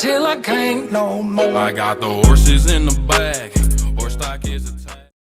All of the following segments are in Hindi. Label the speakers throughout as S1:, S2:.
S1: till I can't no more.
S2: I got the horses in the back, horse stock is attached.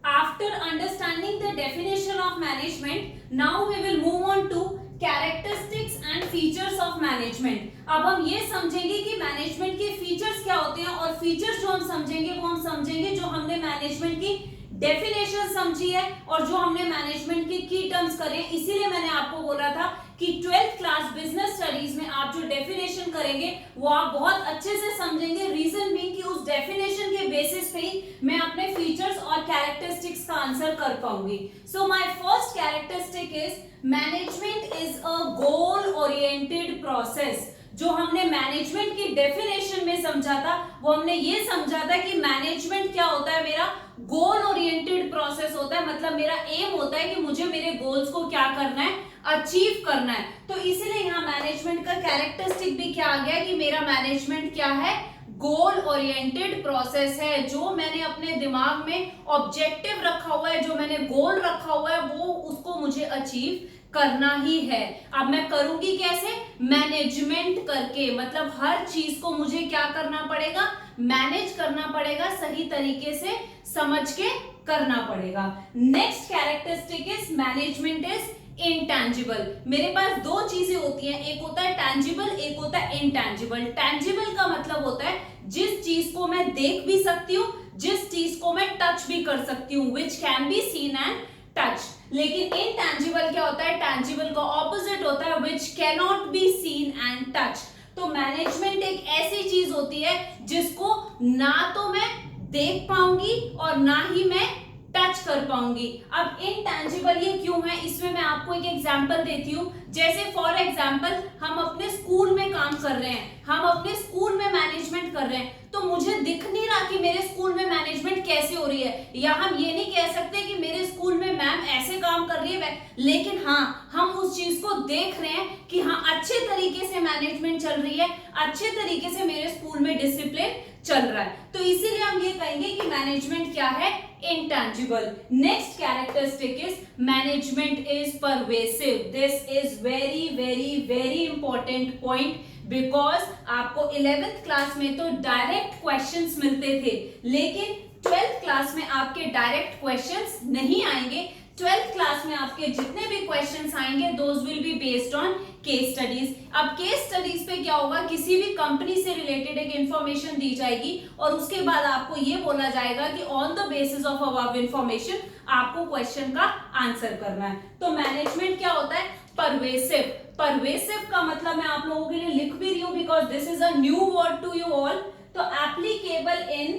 S3: After understanding the definition of management, now we will move on to characteristics and features of management. अब हम ये समझेंगे कि मैनेजमेंट के फीचर्स क्या होते हैं, और फीचर्स जो हम समझेंगे वो हम समझेंगे जो हमने मैनेजमेंट की डेफिनेशन समझी है और जो हमने मैनेजमेंट के की टर्म्स करे। इसीलिए मैंने आपको बोला था कि 12th क्लास बिजनेस स्टडीज में आप जो डेफिनेशन करेंगे वो आप बहुत अच्छे से समझेंगे। रीजन बीइंग कि उस डेफिनेशन के बेसिस पे ही मैं अपने फीचर्स और कैरेक्टरिस्टिक्स का आंसर कर पाऊंगी। So my first characteristic is management is a goal oriented process. जो हमने मैनेजमेंट की डेफिनेशन में समझा था वो हमने ये समझा था कि मैनेजमेंट क्या होता है, मेरा गोल ओरिएंटेड प्रोसेस होता है। मतलब मेरा एम होता है कि मुझे मेरे गोल्स को क्या करना है, अचीव करना है। तो इसीलिए यहाँ मैनेजमेंट का कैरेक्टरिस्टिक भी क्या आ गया कि मेरा मैनेजमेंट क्या है, गोल ओरिएंटेड प्रोसेस है। जो मैंने अपने दिमाग में ऑब्जेक्टिव रखा हुआ है, जो मैंने गोल रखा हुआ है, वो उसको मुझे अचीव करना ही है। अब मैं करूंगी कैसे, मैनेजमेंट करके। मतलब हर चीज को मुझे क्या करना पड़ेगा, मैनेज करना पड़ेगा, सही तरीके से समझ के करना पड़ेगा। Next characteristic is management is intangible. मेरे पास दो चीजें होती हैं, एक होता है टैंजिबल, एक होता है इनटैंजिबल। टैंजिबल का मतलब होता है जिस चीज को मैं देख भी सकती हूँ, जिस चीज को मैं टच भी कर सकती हूँ, which can be seen and touch. लेकिन इनटैंजिबल क्या होता है, टैंजिबल का ऑपोजिट होता है which cannot be seen and touch. तो मैनेजमेंट एक ऐसी चीज होती है जिसको ना तो मैं देख पाऊंगी और ना ही मैं टच कर पाऊंगी। अब इनटैंजिबल ये क्यों है, इसमें मैं आपको एक एग्जांपल देती हूँ। जैसे फॉर एग्जांपल हम अपने स्कूल में काम कर रहे हैं, हम अपने स्कूल में मैनेजमेंट कर रहे हैं, तो मुझे दिख नहीं रहा कि मेरे स्कूल में मैनेजमेंट कैसे हो रही है, या हम ये नहीं कह सकते कि मेरे स्कूल में मैम ऐसे काम कर रही है, लेकिन हाँ हम उस चीज को देख रहे हैं कि हाँ अच्छे तरीके से मैनेजमेंट चल रही है, अच्छे तरीके से मेरे स्कूल में डिसिप्लिन चल रहा है। तो इसीलिए हम ये कहेंगे कि मैनेजमेंट क्या है, intangible. Next characteristic is management is pervasive. This is very very very important point, because आपको 11th क्लास में तो डायरेक्ट क्वेश्चंस मिलते थे, लेकिन 12th क्लास में आपके डायरेक्ट क्वेश्चंस नहीं आएंगे। 12th क्लास में आपके जितने भी क्वेश्चंस आएंगे those will be based on case studies. अब केस स्टडीज पे क्या होगा, किसी भी कंपनी से रिलेटेड एक इंफॉर्मेशन दी जाएगी और उसके बाद आपको ये बोला जाएगा कि on the basis of above information आपको क्वेश्चन का आंसर करना है। तो मैनेजमेंट क्या होता है, परवेसिव। परवेसिव का मतलब मैं आप लोगों के लिए लिख भी रही हूं because this is a new word to you all. तो एप्लीकेबल इन,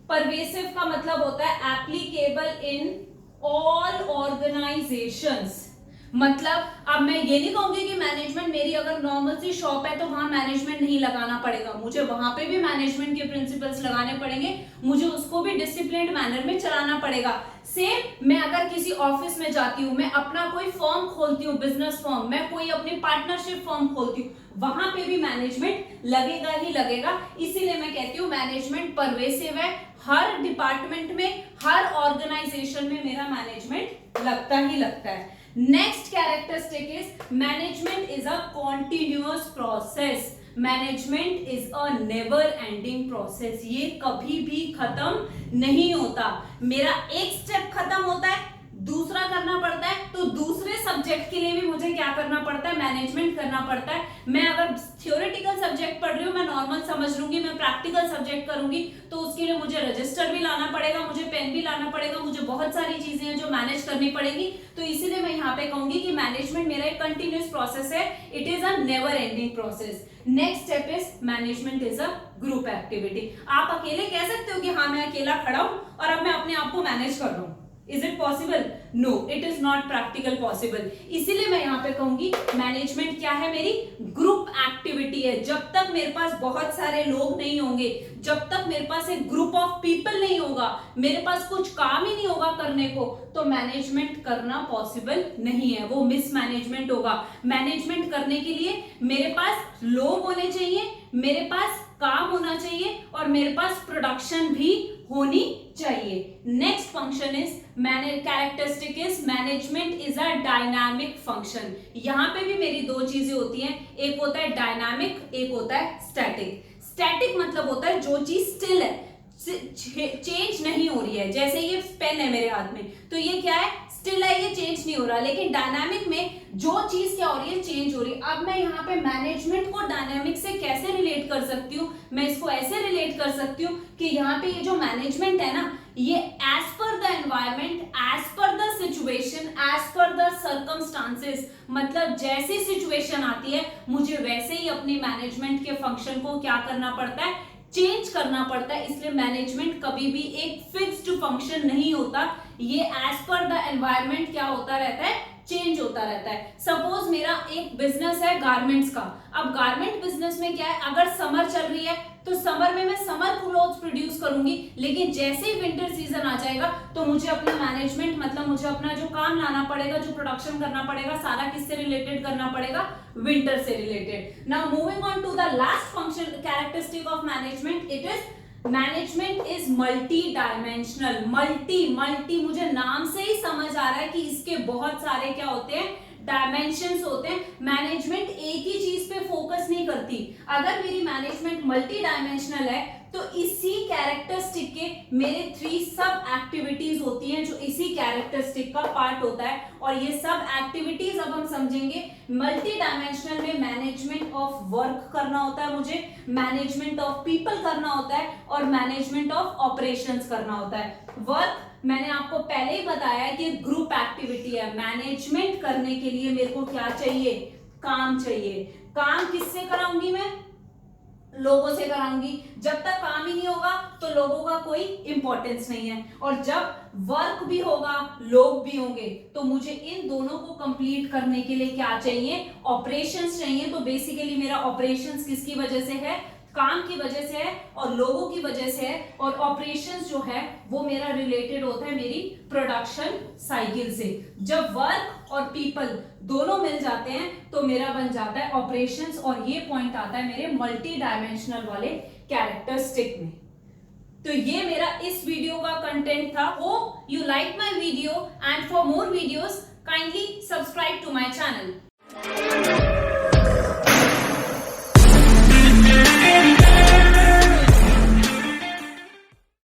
S3: परवेसिव का मतलब होता है एप्लीकेबल इन ऑल ऑर्गेनाइजेशंस। मतलब अब मैं ये नहीं कहूंगी कि मैनेजमेंट, मेरी अगर नॉर्मल सी शॉप है तो वहां मैनेजमेंट नहीं लगाना पड़ेगा, मुझे वहां पे भी मैनेजमेंट के प्रिंसिपल्स लगाने पड़ेंगे, मुझे उसको भी डिसिप्लिन्ड मैनर में चलाना पड़ेगा। सेम मैं अगर किसी ऑफिस में जाती हूँ, मैं अपना कोई फर्म खोलती हूँ, बिजनेस फर्म, मैं कोई अपनी पार्टनरशिप फर्म खोलती हूँ, वहां पे भी मैनेजमेंट लगेगा ही लगेगा। इसीलिए मैं कहती हूँ मैनेजमेंट परवेसिव है, हर डिपार्टमेंट में, हर ऑर्गेनाइजेशन में मेरा मैनेजमेंट लगता ही लगता है। Next characteristic is management is a continuous process. Management is a never ending process. ये कभी भी खत्म नहीं होता। मेरा एक स्टेप खत्म होता है, दूसरा करना पड़ता है, तो दूसरे सब्जेक्ट के लिए भी मुझे क्या करना पड़ता है, मैनेजमेंट करना पड़ता है। मैं अगर थ्योरेटिकल सब्जेक्ट पढ़ रही हूँ, मैं नॉर्मल समझ लूंगी, मैं प्रैक्टिकल सब्जेक्ट करूंगी तो उसके लिए मुझे रजिस्टर भी लाना पड़ेगा, मुझे पेन भी लाना पड़ेगा, मुझे बहुत सारी चीजें हैं जो मैनेज करनी पड़ेगी। तो इसीलिए मैं यहाँ पे कहूंगी कि मैनेजमेंट मेरा एक कंटिन्यूअस प्रोसेस है, it is a never ending process. Next step is management is a group activity. आप अकेले कह सकते हो कि हाँ मैं अकेला खड़ा हूं और अब मैं अपने आप को मैनेज कर रहा हूं, is it possible? No, it is not practical possible. इसीलिए मैं यहाँ पे कहूंगी मैनेजमेंट क्या है, मेरी ग्रुप एक्टिविटी है। जब तक मेरे पास बहुत सारे लोग नहीं होंगे, जब तक मेरे पास एक ग्रुप ऑफ पीपल नहीं होगा, मेरे पास कुछ काम ही नहीं होगा करने को, तो मैनेजमेंट करना पॉसिबल नहीं है, वो मिसमैनेजमेंट होगा। मैनेजमेंट करने के लिए मेरे पास लोग होने चाहिए, मेरे पास काम होना चाहिए और मेरे पास प्रोडक्शन भी होनी चाहिए। Next function is characteristic is management is a dynamic function. यहां पे भी मेरी दो चीजें होती हैं, एक होता है डायनामिक, एक होता है स्टैटिक। स्टैटिक मतलब होता है जो चीज स्टिल है, चेंज नहीं हो रही है। जैसे ये पेन है मेरे हाथ में, तो ये क्या है, स्टिल है, ये चेंज नहीं हो रहा। लेकिन डायनामिक में जो चीज क्या हो रही है, चेंज हो रही है। अब मैं यहाँ पे मैनेजमेंट को डायनामिक से कैसे रिलेट कर सकती हूँ, मैं इसको ऐसे रिलेट कर सकती हूँ कि यहाँ पे ये जो मैनेजमेंट है ना, ये as per the environment, as per the situation, as per the circumstances, मतलब जैसी सिचुएशन आती है मुझे वैसे ही अपनी मैनेजमेंट के फंक्शन को क्या करना पड़ता है, चेंज करना पड़ता है। इसलिए मैनेजमेंट कभी भी एक फिक्स्ड फंक्शन नहीं होता, ये एज पर द एनवायरमेंट क्या होता रहता है, चेंज होता रहता है। सपोज मेरा एक बिजनेस है गारमेंट्स का। अब गारमेंट बिजनेस में क्या है, अगर समर चल रही है तो समर में मैं समर क्लोथ्स प्रोड्यूस करूंगी, लेकिन जैसे ही विंटर सीजन आ जाएगा तो मुझे अपना मैनेजमेंट, मतलब मुझे अपना जो काम लाना पड़ेगा, जो प्रोडक्शन करना पड़ेगा, सारा किससे रिलेटेड करना पड़ेगा, विंटर से related. Now moving on to the last function characteristic of management, it is management is multi dimensional. Multi मुझे नाम से ही समझ आ रहा है कि इसके बहुत सारे क्या होते हैं, डायमेंशंस होते हैं। मैनेजमेंट एक ही चीज पे फोकस नहीं करती। अगर मेरी मैनेजमेंट मल्टी डायमेंशनल है तो इसी कैरेक्टरिस्टिक के मेरे 3 सब एक्टिविटीज होती हैं जो इसी कैरेक्टरिस्टिक का पार्ट होता है। और ये सब एक्टिविटीज अब हम समझेंगे। मल्टी डायमेंशनल में मैनेजमेंट ऑफ वर्क करना होता है मुझे, मैनेजमेंट ऑफ पीपल करना होता है, और मैनेजमेंट ऑफ ऑपरेशंस करना होता है। वर्क मैंने आपको पहले ही बताया है कि ग्रुप एक्टिविटी है। मैनेजमेंट करने के लिए मेरे को क्या चाहिए, काम चाहिए। काम किससे कराऊंगी मैं, लोगों से कराऊंगी। जब तक काम ही नहीं होगा तो लोगों का कोई इंपॉर्टेंस नहीं है। और जब वर्क भी होगा, लोग भी होंगे, तो मुझे इन दोनों को कंप्लीट करने के लिए क्या चाहिए, ऑपरेशंस चाहिए। तो बेसिकली मेरा ऑपरेशंस किसकी वजह से है, काम की वजह से है और लोगों की वजह से है। और ऑपरेशंस जो है वो मेरा रिलेटेड होता है मेरी प्रोडक्शन साइकिल से। जब वर्क और पीपल दोनों मिल जाते हैं तो मेरा बन जाता है ऑपरेशंस। और ये पॉइंट आता है मेरे मल्टी डायमेंशनल वाले कैरेक्टरिस्टिक में। तो ये मेरा इस वीडियो का कंटेंट था। Hope you like my video and for more videos kindly subscribe to my channel.